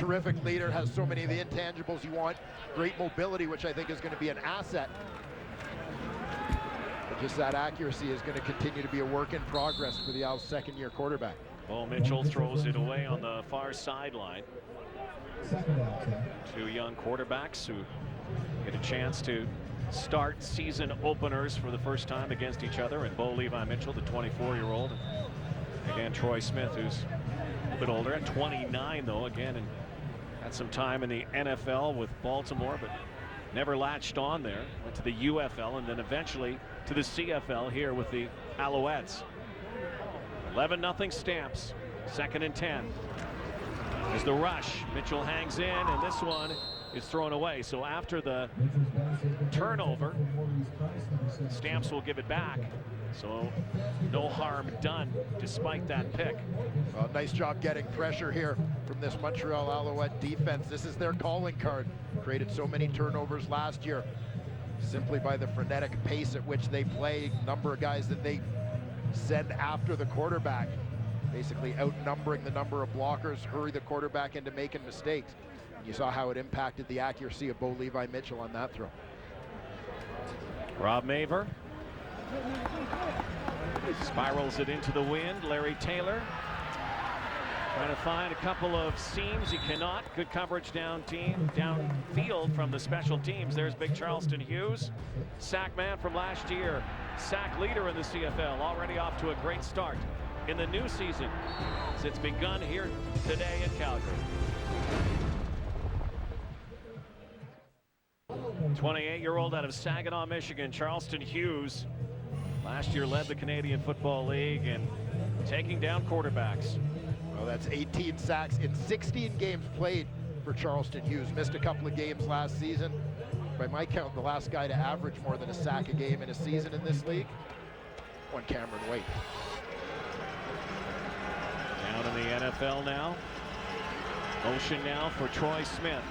terrific leader, has so many of the intangibles you want, great mobility, which I think is going to be an asset. But just that accuracy is going to continue to be a work in progress for the Owls' second-year quarterback. Well, Mitchell throws it away on the far sideline. Two young quarterbacks who get a chance to start season openers for the first time against each other, and Bo Levi Mitchell, the 24-year-old. Again, Troy Smith, who's a bit older, at 29 though, again, and had some time in the NFL with Baltimore, but never latched on there. Went to the UFL and then eventually to the CFL here with the Alouettes. 11-0 Stamps, 2nd and 10. There's the rush. Mitchell hangs in, and this one is thrown away. So after the turnover, Stamps will give it back. So no harm done despite that pick. Well, nice job getting pressure here from this Montreal Alouette defense. This is their calling card. Created so many turnovers last year simply by the frenetic pace at which they play, number of guys that they send after the quarterback, basically outnumbering the number of blockers, hurry the quarterback into making mistakes. And you saw how it impacted the accuracy of Bo Levi Mitchell on that throw. Rob Maver spirals it into the wind. Larry Taylor trying to find a couple of seams. He cannot. Good coverage downfield from the special teams. There's big Charleston Hughes, sack man from last year, sack leader in the CFL, already off to a great start in the new season as it's begun here today in Calgary. 28-year-old out of Saginaw, Michigan, Charleston Hughes. Last year led the Canadian Football League and taking down quarterbacks. Well, that's 18 sacks in 16 games played for Charleston Hughes. Missed a couple of games last season. By my count, the last guy to average more than a sack a game in a season in this league, one Cameron Waite. Down in the NFL now. Motion now for Troy Smith.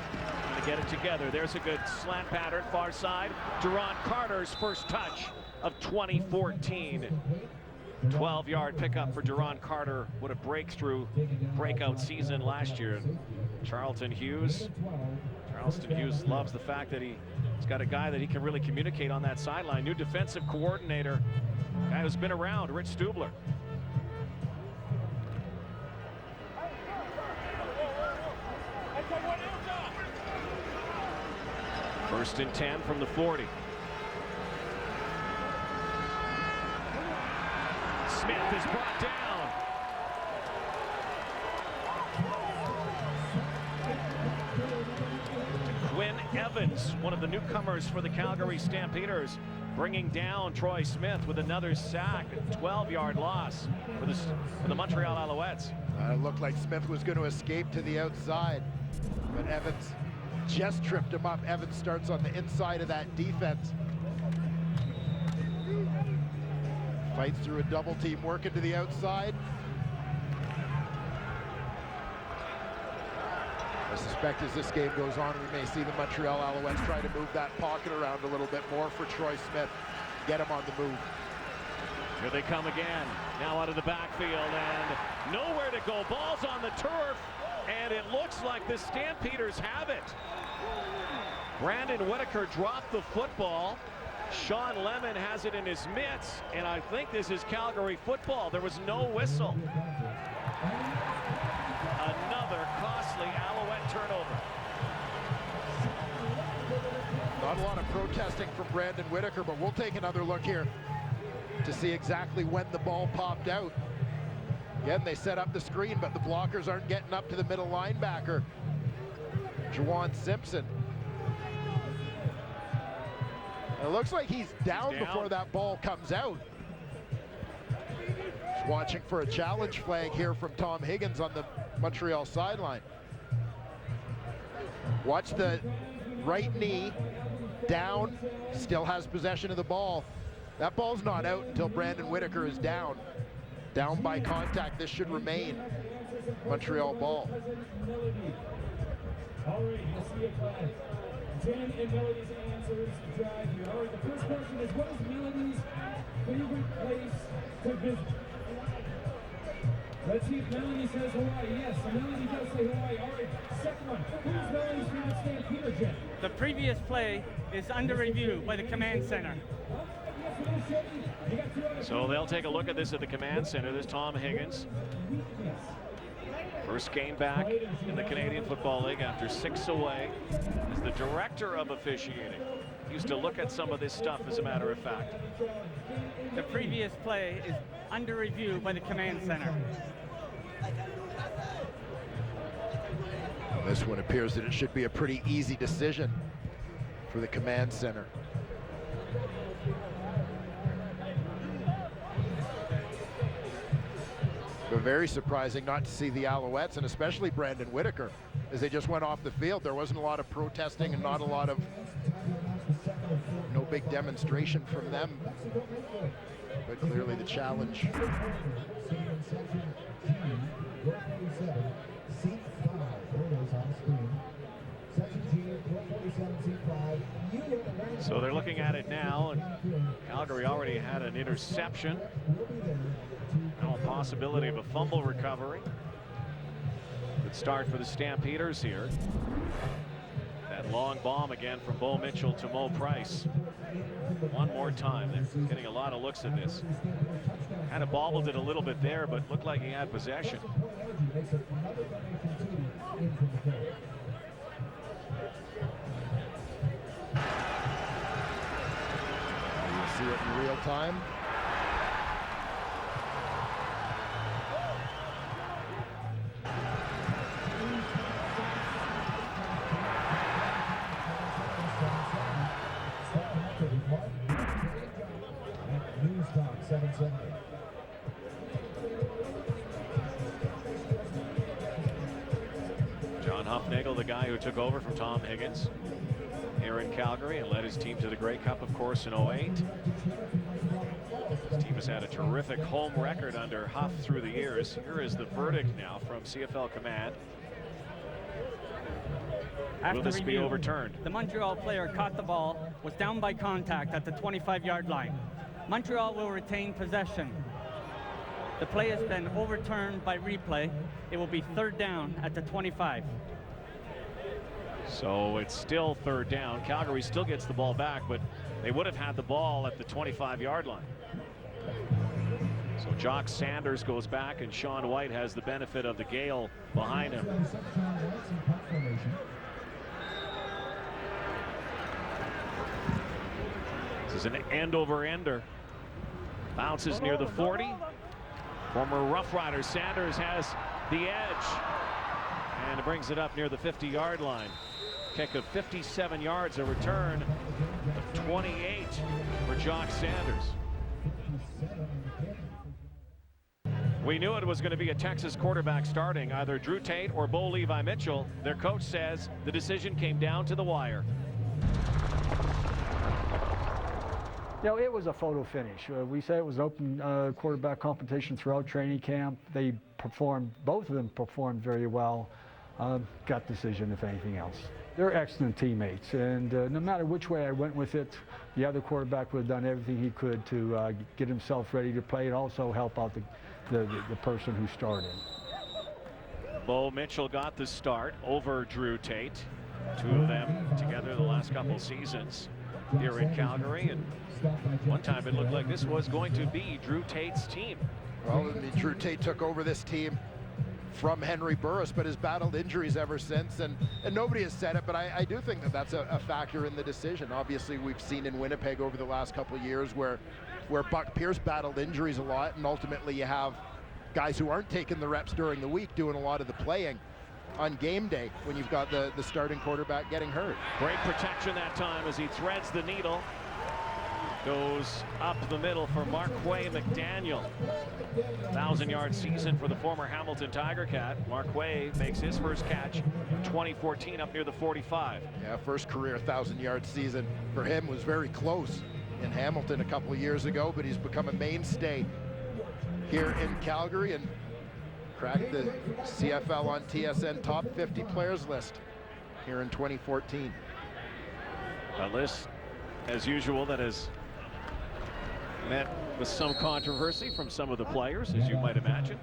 Trying to get it together. There's a good slant pattern, far side. Duron Carter's first touch of 2014. 12-yard pickup for Duron Carter. What a breakout season last year. Charleston Hughes loves the fact that he's got a guy that he can really communicate on that sideline. New defensive coordinator, guy who's been around, Rich Stubler. First and 10 from the 40. Smith is brought down. Quinn Evans, one of the newcomers for the Calgary Stampeders, bringing down Troy Smith with another sack. A 12-yard loss for the Montreal Alouettes. It looked like Smith was going to escape to the outside, but Evans just tripped him up. Evans starts on the inside of that defense. Fights through a double team, working to the outside. I suspect as this game goes on, we may see the Montreal Alouettes try to move that pocket around a little bit more for Troy Smith. Get him on the move. Here they come again. Now out of the backfield and nowhere to go. Ball's on the turf, and it looks like the Stampeders have it. Brandon Whitaker dropped the football. Sean Lemon has it in his mitts, and I think this is Calgary football. There was no whistle. Another costly Alouette turnover. Not a lot of protesting from Brandon Whitaker, but we'll take another look here to see exactly when the ball popped out. Again, they set up the screen, but the blockers aren't getting up to the middle linebacker, Juwan Simpson. It looks like he's down before that ball comes out. Just watching for a challenge flag here from Tom Higgins on the Montreal sideline. Watch the right knee down, still has possession of the ball. That ball's not out until Brandon Whitaker is down. Down by contact, this should remain Montreal ball. Dan and Melody's answers drive here. All right, the first question is, what is Melody's favorite place to visit? Let's see if Melody says Hawaii. Yes, Melody does say Hawaii. All right, second The previous play is under review by the command center. So they'll take a look at this at the command center. There's Tom Higgins. First game back in the Canadian Football League after 6 away. As the director of officiating. Used to look at some of this stuff, as a matter of fact. The previous play is under review by the command center. Well, this one appears that it should be a pretty easy decision for the command center. But very surprising not to see the Alouettes, and especially Brandon Whitaker, as they just went off the field. There wasn't a lot of protesting and not a lot of, no big demonstration from them. But clearly the challenge. So they're looking at it now, and Calgary already had an interception. Now a possibility of a fumble recovery. Good start for the Stampeders here. That long bomb again from Bo Mitchell to Mo Price. One more time. They're getting a lot of looks at this. Kind of bobbled it a little bit there, but looked like he had possession. You'll see it in real time. John Huffnagel, the guy who took over from Tom Higgins here in Calgary and led his team to the Grey Cup, of course, in 2008. His team has had a terrific home record under Huff through the years. Here is the verdict now from CFL Command. Will this be overturned? The Montreal player caught the ball, was down by contact at the 25-yard line. Montreal will retain possession. The play has been overturned by replay. It will be third down at the 25. So it's still third down. Calgary still gets the ball back, but they would have had the ball at the 25-yard line. So Jock Sanders goes back, and Sean White has the benefit of the gale behind him. This is an end-over-ender. Bounces near the 40. Former Rough Rider Sanders has the edge, and brings it up near the 50-yard line. Kick of 57 yards, a return of 28 for Jock Sanders. We knew it was going to be a Texas quarterback starting, either Drew Tate or Bo Levi Mitchell. Their coach says the decision came down to the wire. You know, it was a photo finish. We say it was open quarterback competition throughout training camp. They performed, both of them performed very well. Gut decision, if anything else. They're excellent teammates, and no matter which way I went with it, the other quarterback would have done everything he could to get himself ready to play and also help out the person who started. Bo Mitchell got the start over Drew Tate. Two of them together the last couple seasons here in Calgary, and one time it looked like this was going to be Drew Tate's team. Well, I mean, Drew Tate took over this team from Henry Burris, but has battled injuries ever since, and nobody has said it, but I do think that that's a factor in the decision. Obviously, we've seen in Winnipeg over the last couple of years where Buck Pierce battled injuries a lot, and ultimately you have guys who aren't taking the reps during the week doing a lot of the playing on game day when you've got the starting quarterback getting hurt. Great protection that time as he threads the needle. Goes up the middle for Marquay McDaniel. 1,000-yard season for the former Hamilton Tiger Cat. Marquay makes his first catch in 2014 up near the 45. Yeah, first career 1,000-yard season for him was very close in Hamilton a couple of years ago, but he's become a mainstay here in Calgary and cracked the CFL on TSN top 50 players list here in 2014. A list, as usual, that has met with some controversy from some of the players, as you might imagine.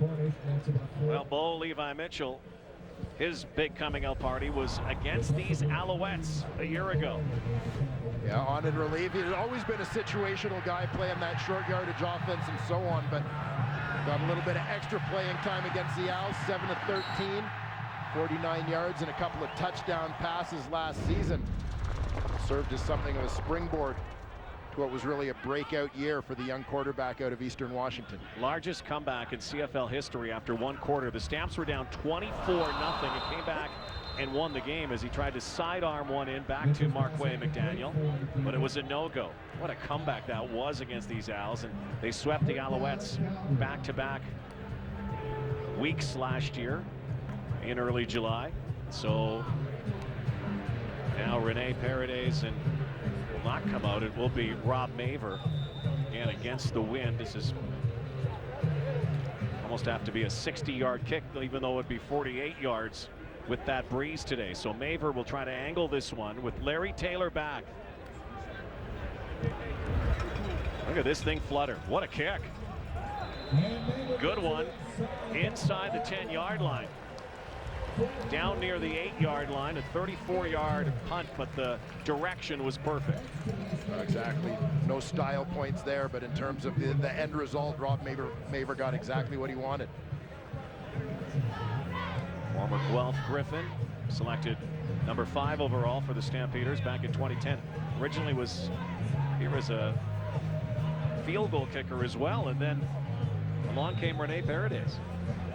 Well, Bo Levi Mitchell his big coming out party was against these Alouettes a year ago. Yeah, on in relief. He's always been a situational guy playing that short yardage offense and so on, but got a little bit of extra playing time against the Owls, 7 of 13, 49 yards and a couple of touchdown passes last season. Served as something of a springboard to what was really a breakout year for the young quarterback out of Eastern Washington. Largest comeback in CFL history after one quarter. The Stamps were down 24-0 and came back and won the game as he tried to sidearm one in back to Marquay McDaniel, but it was a no-go. What a comeback that was against these Owls, and they swept the Alouettes back-to-back weeks last year in early July. So now Rene Paredes and will not come out. It will be Rob Maver. And against the wind, this is almost have to be a 60-yard kick, even though it'd be 48 yards with that breeze today. So Maver will try to angle this one with Larry Taylor back. Look at this thing flutter. What a kick. Good one inside the 10-yard line. Down near the 8-yard line, a 34-yard punt, but the direction was perfect. Exactly. No style points there, but in terms of the end result, Rob Maver got exactly what he wanted. Former Guelph Griffin, selected number 5 overall for the Stampeders back in 2010. Originally was here as a field goal kicker as well, and then along came Rene Paredes.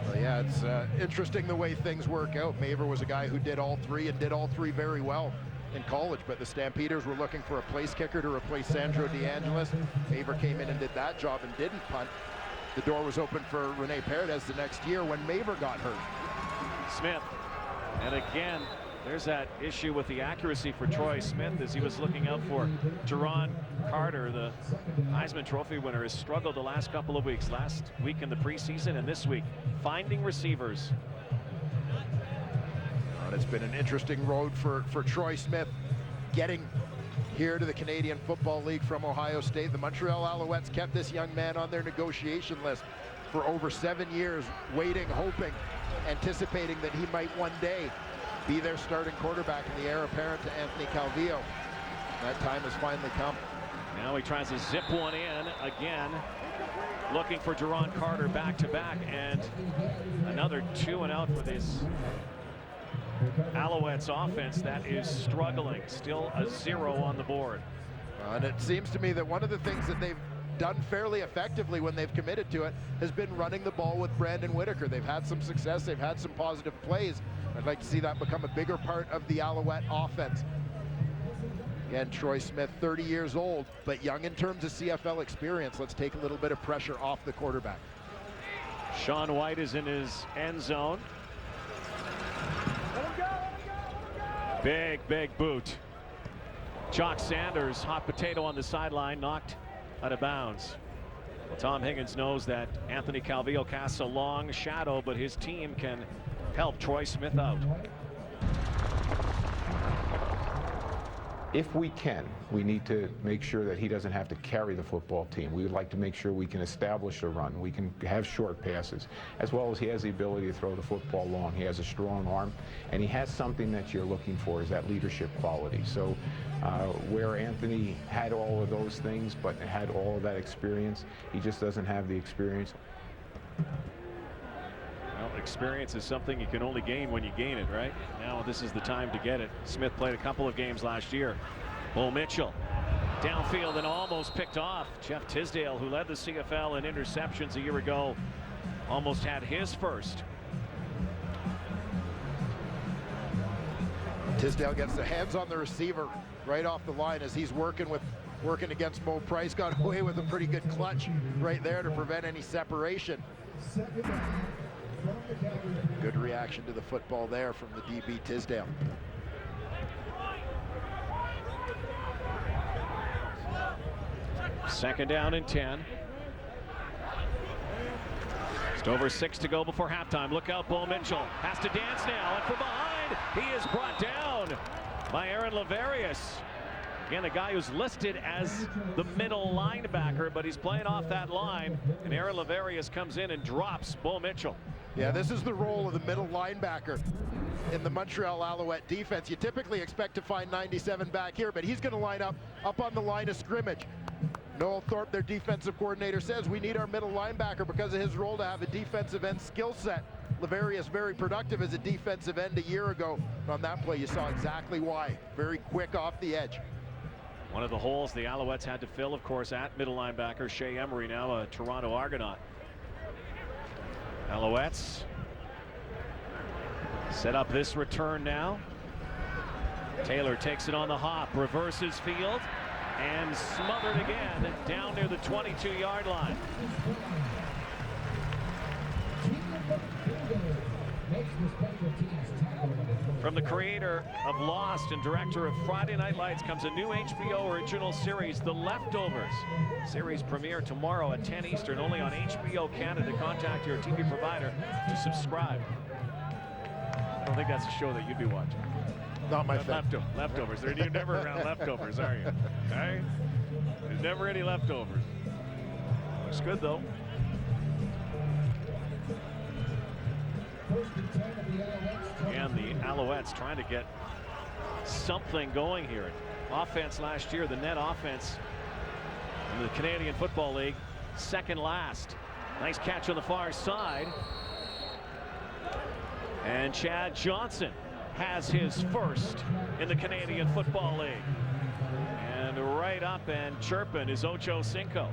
Well, yeah, it's interesting the way things work out. Maver was a guy who did all three and did all three very well in college, but the Stampeders were looking for a place kicker to replace Sandro DeAngelis. Maver came in and did that job and didn't punt. The door was open for Rene Paredes the next year when Maver got hurt. Smith, and again, there's that issue with the accuracy for Troy Smith as he was looking out for Jerron Carter. The Heisman Trophy winner has struggled the last couple of weeks. Last week in the preseason and this week, finding receivers. And it's been an interesting road for Troy Smith getting here to the Canadian Football League from Ohio State. The Montreal Alouettes kept this young man on their negotiation list for over 7 years, waiting, hoping, anticipating that he might one day be their starting quarterback in the heir apparent to Anthony Calvillo. That time has finally come. Now he tries to zip one in again, looking for Jerron Carter back-to-back, and another 2 and out for this Alouettes offense that is struggling. Still a 0 on the board. And it seems to me that one of the things that they've done fairly effectively when they've committed to it has been running the ball with Brandon Whitaker. They've had some success, they've had some positive plays. I'd like to see that become a bigger part of the Alouette offense. Again, Troy Smith, 30 years old, but young in terms of CFL experience. Let's take a little bit of pressure off the quarterback. Sean White is in his end zone. Big boot. Jock Sanders, hot potato on the sideline, knocked out of bounds. Well, Tom Higgins knows that Anthony Calvillo casts a long shadow, but his team can help Troy Smith out. If we can, we need to make sure that he doesn't have to carry the football team. We would like to make sure we can establish a run. We can have short passes, as well as he has the ability to throw the football long. He has a strong arm, and he has something that you're looking for, is that leadership quality. So where Anthony had all of those things, but had all of that experience, he just doesn't have the experience. Well, experience is something you can only gain when you gain it, right? Now this is the time to get it. Smith played a couple of games last year. Bo Mitchell downfield and almost picked off. Jeff Tisdale, who led the CFL in interceptions a year ago, almost had his first. Tisdale gets the hands on the receiver right off the line as he's working against Mo Price. Got away with a pretty good clutch right there to prevent any separation. Good reaction to the football there from the DB Tisdale. Second down and 10. Just over 6 to go before halftime. Look out, Bo Mitchell has to dance now, and from behind he is brought down by Aaron Laverius. Again, the guy who's listed as the middle linebacker, but he's playing off that line, and Aaron Laverius comes in and drops Bo Mitchell. Yeah, this is the role of the middle linebacker in the Montreal Alouette defense. You typically expect to find 97 back here, but he's going to line up on the line of scrimmage. Noel Thorpe, their defensive coordinator, says we need our middle linebacker because of his role to have a defensive end skill set. Laverius very productive as a defensive end a year ago. On that play, you saw exactly why. Very quick off the edge. One of the holes the Alouettes had to fill, of course, at middle linebacker Shea Emery, now a Toronto Argonaut. Alouettes set up this return now. Taylor takes it on the hop, reverses field, and smothered again down near the 22-yard line. From the creator of Lost and director of Friday Night Lights comes a new HBO original series, The Leftovers. Series premiere tomorrow at 10 Eastern, only on HBO Canada. Contact your TV provider to subscribe. I don't think that's a show that you'd be watching. Not my thing. Leftovers. You're never around leftovers, are you? Okay? There's never any leftovers. Looks good, though. And the Alouettes trying to get something going here. Offense last year, the net offense in the Canadian Football League, second last. Nice catch on the far side. And Chad Johnson has his first in the Canadian Football League. And right up and chirping is Ocho Cinco.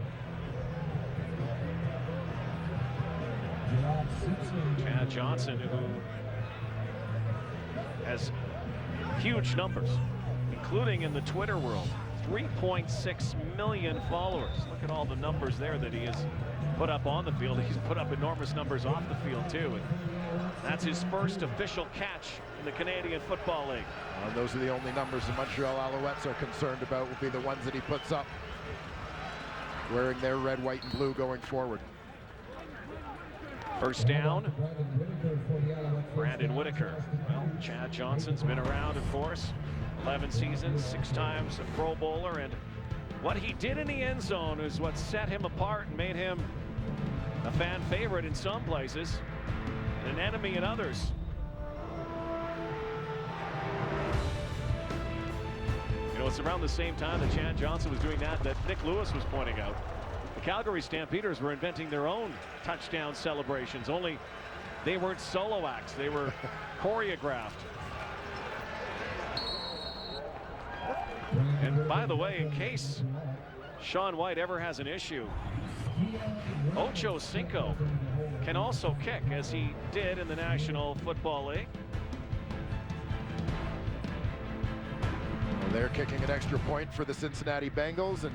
Chad Johnson, who has huge numbers, including in the Twitter world. 3.6 million followers. Look at all the numbers there that he has put up on the field. He's put up enormous numbers off the field, too. And that's his first official catch in the Canadian Football League. Those are the only numbers the Montreal Alouettes are concerned about, will be the ones that he puts up wearing their red, white, and blue going forward. First down, Brandon Whitaker. Well, Chad Johnson's been around, of course, 11 seasons, 6 times a Pro Bowler, and what he did in the end zone is what set him apart and made him a fan favorite in some places, and an enemy in others. You know, it's around the same time that Chad Johnson was doing that Nick Lewis was pointing out. The Calgary Stampeders were inventing their own touchdown celebrations, only they weren't solo acts, they were choreographed. And by the way, in case Sean White ever has an issue, Ocho Cinco can also kick, as he did in the National Football League. Well, they're kicking an extra point for the Cincinnati Bengals, and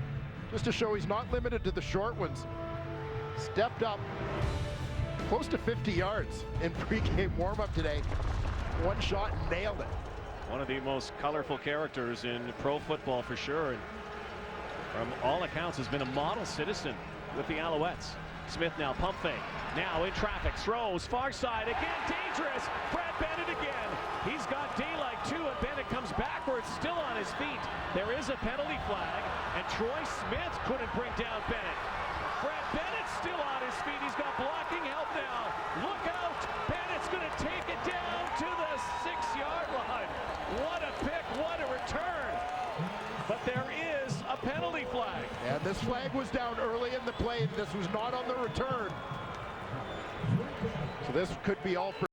just to show he's not limited to the short ones, stepped up close to 50 yards in pregame warm-up today. One shot, nailed it. One of the most colorful characters in pro football for sure, and from all accounts has been a model citizen with the Alouettes. Smith now pump fake, now in traffic, throws far side again, dangerous. Brad Bennett again. He's got daylight too, and Bennett comes backwards, still on his feet. There is a penalty flag, and Troy Smith couldn't bring down Bennett. Brad Bennett still on his feet. He's got blocking help now. Look out! Bennett's going to take it down to the 6-yard line. What a pick, what a return. But there is a penalty flag. And this flag was down early in the play. This was not on the return. So this could be all for